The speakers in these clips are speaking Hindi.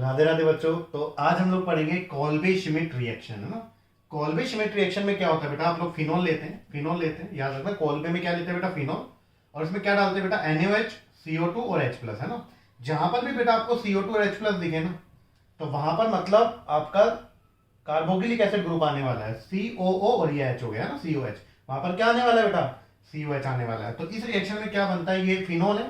राधे राधे बच्चों। तो आज हम लोग पढ़ेंगे कॉल्बे श्मिट रिएक्शन, है ना। कॉल्बे श्मिट रिएक्शन में क्या होता है बेटा, आप लोग फिनोल लेते हैं, याद रखना। कॉल्बे में क्या लेते हैं बेटा, फिनोल, और इसमें क्या डालते हैं बेटा, NaOH, CO2 और H प्लस, है ना। जहां पर भी बेटा आपको CO2 और H प्लस दिखे ना, तो वहां पर मतलब आपका कार्बोक्सिलिक एसिड ग्रुप आने वाला है, COO, और ये H हो गया ना, COH। वहां पर क्या आने वाला है बेटा, COH आने वाला है। तो इस रिएक्शन में क्या बनता है, ये फिनोल है।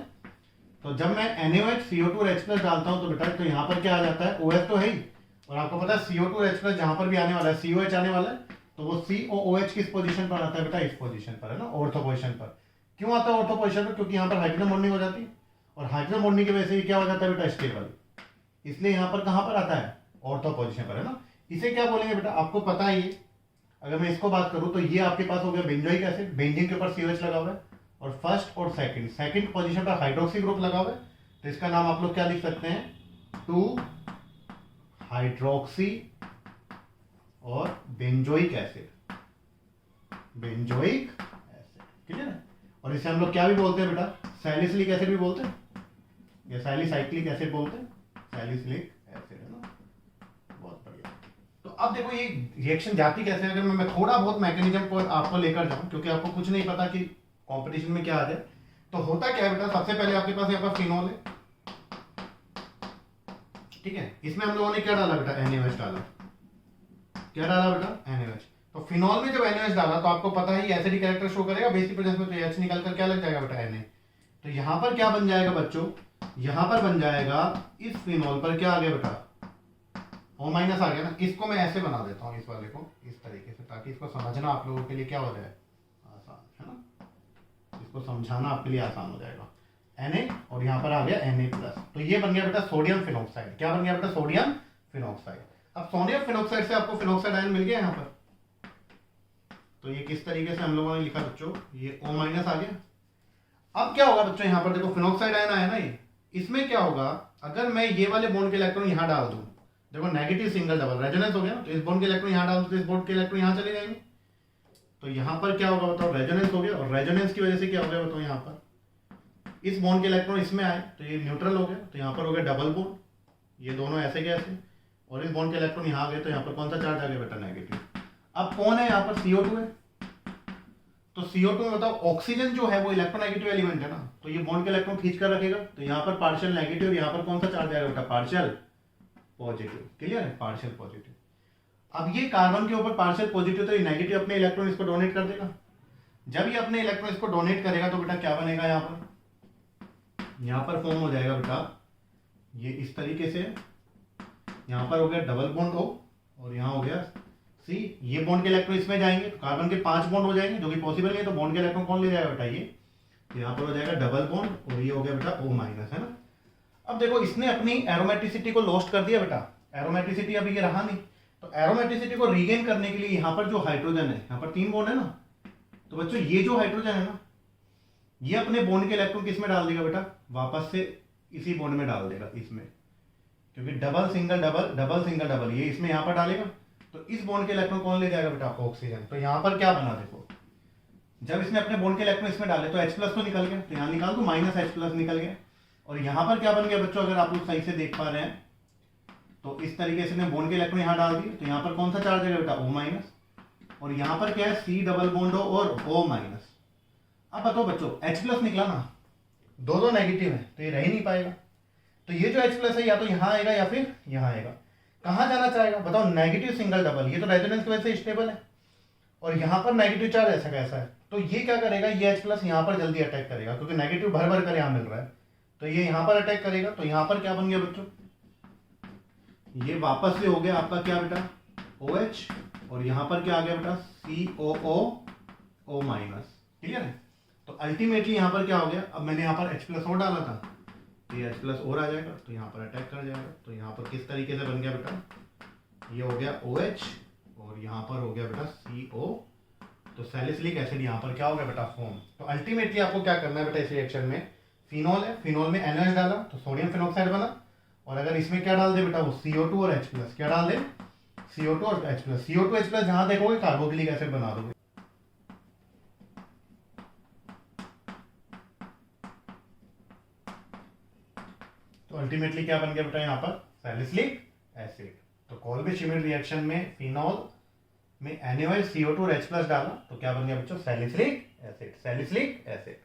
तो जब मैं NaOH, CO2 और H प्लस डालता हूं तो बेटा तो यहाँ पर क्या आ जाता है, OH तो है ही, और आपको पता है CO2 और H प्लस जहां पर भी आने वाला है COH आने वाला है, तो वो COOH किस पोजीशन पर आता है बेटा, इस पोजीशन पर, है ना, ऑर्थो पोजीशन पर। क्यों आता है ऑर्थो पोजीशन पर, क्योंकि यहाँ पर हाइड्रोजन बॉन्डिंग हो जाती है, और हाइड्रोजन बॉन्डिंग की वजह से क्या हो जाता है बेटा, स्टेबल। इसलिए यहाँ पर कहां पर आता है, ऑर्थो पोजीशन पर, है ना। इसे क्या बोलेंगे बेटा, आपको पता ही है। अगर मैं इसको बात करूं तो ये आपके पास हो गया बेंजोइक एसिड, बेंजीन के ऊपर COH लगा हुआ है, और फर्स्ट और सेकंड पोजीशन पर हाइड्रोक्सी ग्रुप लगा हुआ है। तो इसका नाम आप लोग क्या लिख सकते हैं, 2 हाइड्रोक्सी और बेंजोइक एसिड, क्लियर है। और इसे हम लोग क्या भी बोलते हैं बेटा, सैलिसिलिक एसिड भी बोलते हैं, या सैलिसाइक्लिक एसिड बोलते हैं, सैलिसिलिक एसिड, है ना। बहुत बढ़िया। तो अब देखो ये रिएक्शन जाती कैसे है, अगर मैं थोड़ा बहुत मैकेनिज्म पर आपको लेकर जाऊं, क्योंकि आपको कुछ नहीं पता कि कंपटीशन में क्या आ जाए। तो होता क्या है बेटा, सबसे पहले आपके पास यहाँ पर फिनोल है, ठीक है। इसमें हम लोगों ने क्या डाला बेटा, NaOH डाला। क्या डाला बेटा, NaOH। तो फिनोल में जब NaOH डाला तो आपको पता है एसिडिक कैरेक्टर शो करेगा, बेसिक प्रेजेंस में, तो H निकल कर क्या लग जाएगा बेटा, Na। तो यहां पर क्या बन जाएगा बच्चों, यहां पर बन जाएगा, इस फिनोल पर क्या आ गया बेटा, O माइनस आ गया ना। इसको मैं ऐसे बना देता हूं, इस वाले को इस तरीके से, ताकि इसको समझना आप लोगों के लिए क्या हो जाए, आसान, है ना। इसको समझाना आपके लिए आसान हो जाएगा। Na, और यहाँ पर आ गया Na प्लस, तो ये बन गया बेटा सोडियम फिनोक्साइड। क्या बन गया बेटा, सोडियम फिनोक्साइड। अब सोडियम फिनोक्साइड से आपको फिनोक्साइड आयन मिल गया यहाँ पर। तो ये किस तरीके से हम लोगों ने लिखा बच्चों, ये O माइनस आ गया। अब क्या होगा बच्चों, यहाँ पर देखो फिनोक्साइड आयन आया ना, ये इसमें क्या होगा, अगर मैं ये वाले बॉन्ड के इलेक्ट्रॉन यहाँ डाल दूं, देखो नेगेटिव सिंगल डबल रेजोनेंस हो गया, तो इस बॉन्ड के इलेक्ट्रॉन यहाँ डाल दूं तो इस बॉन्ड के इलेक्ट्रॉन यहाँ चले जाएंगे। तो यहाँ पर क्या होगा बताओ, रेजोनेंस हो गया, और रेजोनेंस की वजह से क्या हो गया बताओ, यहाँ पर इस बॉन्ड के इलेक्ट्रॉन इसमें आए तो ये न्यूट्रल हो गया, तो यहाँ पर हो गया डबल बॉन्ड, ये दोनों ऐसे के ऐसे, और इस बॉन्ड के इलेक्ट्रॉन यहाँ आ गए, तो यहाँ पर कौन सा चार्ज आ गया बेटा, नेगेटिव। अब कौन है यहाँ पर, CO2 है। तो CO2 में बताओ ऑक्सीजन जो है वो इलेक्ट्रोनेगेटिव एलिमेंट है ना, तो ये बॉन्ड के इलेक्ट्रॉन खींच कर रखेगा, तो यहाँ पर पार्शियल नेगेटिव, और यहाँ पर कौन सा चार्ज आएगा बेटा, पार्शियल पॉजिटिव, क्लियर है, पार्शियल पॉजिटिव। अब ये कार्बन के ऊपर पार्शियल पॉजिटिव, तो ये नेगेटिव अपने इलेक्ट्रॉन इसको डोनेट कर देगा। जब ये अपने इलेक्ट्रॉन इसको डोनेट करेगा तो बेटा क्या बनेगा, यहाँ पर फॉर्म हो जाएगा बेटा, ये इस तरीके से, यहाँ पर हो गया डबल बॉन्ड O, और यहाँ हो गया C। ये बॉन्ड के इलेक्ट्रॉन इसमें जाएंगे तो कार्बन के 5 बॉन्ड हो जाएंगे, जो कि पॉसिबल नहीं है, तो बॉन्ड के इलेक्ट्रॉन कौन ले जाएगा बेटा, ये। तो यहाँ पर हो जाएगा डबल बॉन्ड, और ये हो गया बेटा O माइनस, है ना। अब देखो इसने अपनी एरोमेटिसिटी को लॉस्ट कर दिया बेटा, एरोमेटिसिटी अभी ये रहा नहीं। तो एरोमेटिसिटी को रीगेन करने के लिए यहाँ पर जो हाइड्रोजन है, यहाँ पर 3 बॉन्ड है ना, तो बच्चों ये जो हाइड्रोजन है ना, ये अपने बॉन्ड के इलेक्ट्रॉन किस में डाल देगा बेटा, वापस से इसी बॉन्ड में डाल देगा, इसमें, क्योंकि डबल सिंगल डबल ये इसमें यहाँ पर डालेगा, तो इस बॉन्ड के इलेक्ट्रॉन कौन ले जाएगा बेटा, ऑक्सीजन। तो यहाँ पर क्या बना देखो, जब इसने अपने बॉन्ड के इलेक्ट्रॉन इसमें डाले तो H प्लस तो निकल गया, तो यहाँ निकाल दो, -H प्लस निकल गया। और यहाँ पर क्या बन गया बच्चों, अगर आप लोग सही से देख पा रहे हैं, तो इस तरीके से बॉन्ड के इलेक्ट्रॉन यहाँ डाल दिए, तो यहाँ पर कौन सा चार्ज है बेटा, O माइनस, और यहाँ पर क्या है, C डबल बॉन्ड और O माइनस। अब बताओ बच्चों, H प्लस निकला ना, दो नेगेटिव है, तो ये रह ही नहीं पाएगा। तो ये जो H प्लस है या तो यहाँ आएगा या फिर यहाँ आएगा। कहाँ जाना चाहेगा बताओ, नेगेटिव सिंगल डबल, ये तो रेजोनेंस की वजह से स्टेबल है, और यहाँ पर नेगेटिव चार्ज ऐसा कैसा है, तो ये क्या करेगा, ये H प्लस यहाँ पर जल्दी अटैक करेगा, क्योंकि नेगेटिव भर भर कर यहाँ मिल रहा है, तो ये यहाँ पर अटैक करेगा। तो यहाँ पर क्या बन गया बच्चों, ये वापस से हो गया आपका क्या बेटा, OH, और यहाँ पर क्या आ गया बेटा, COO माइनस, क्लियर है। तो अल्टीमेटली यहाँ पर क्या हो गया, अब मैंने यहाँ पर H प्लस और डाला था, तो ये H प्लस और आ जाएगा, तो यहाँ पर अटैक कर जाएगा। तो यहाँ पर किस तरीके से बन गया बेटा, ये हो गया OH, और यहाँ पर हो गया बेटा CO, तो सैलिसिलिक एसिड यहाँ पर क्या हो गया बेटा, फॉर्म। तो अल्टीमेटली आपको क्या करना है बेटा, इस रिएक्शन में फिनोल है, फिनोल में NaOH डाला तो सोडियम फिनोक्साइड बना, और अगर इसमें क्या डाल दे बेटा, वो CO2 और H प्लस, क्या डाल दे, CO2 और H plus, CO2 H plus जहां देखोगे कार्बोक्सिलिक एसिड बना दोगे। तो अल्टीमेटली क्या बन गया बेटा, यहाँ पर सैलिसिलिक एसिड। तो कोल्बे श्मिट रिएक्शन में फिनॉल में NaOH CO2 और H+ डाला तो क्या बन गया बच्चों, सैलिसिलिक एसिड, सैलिसिलिक एसिड।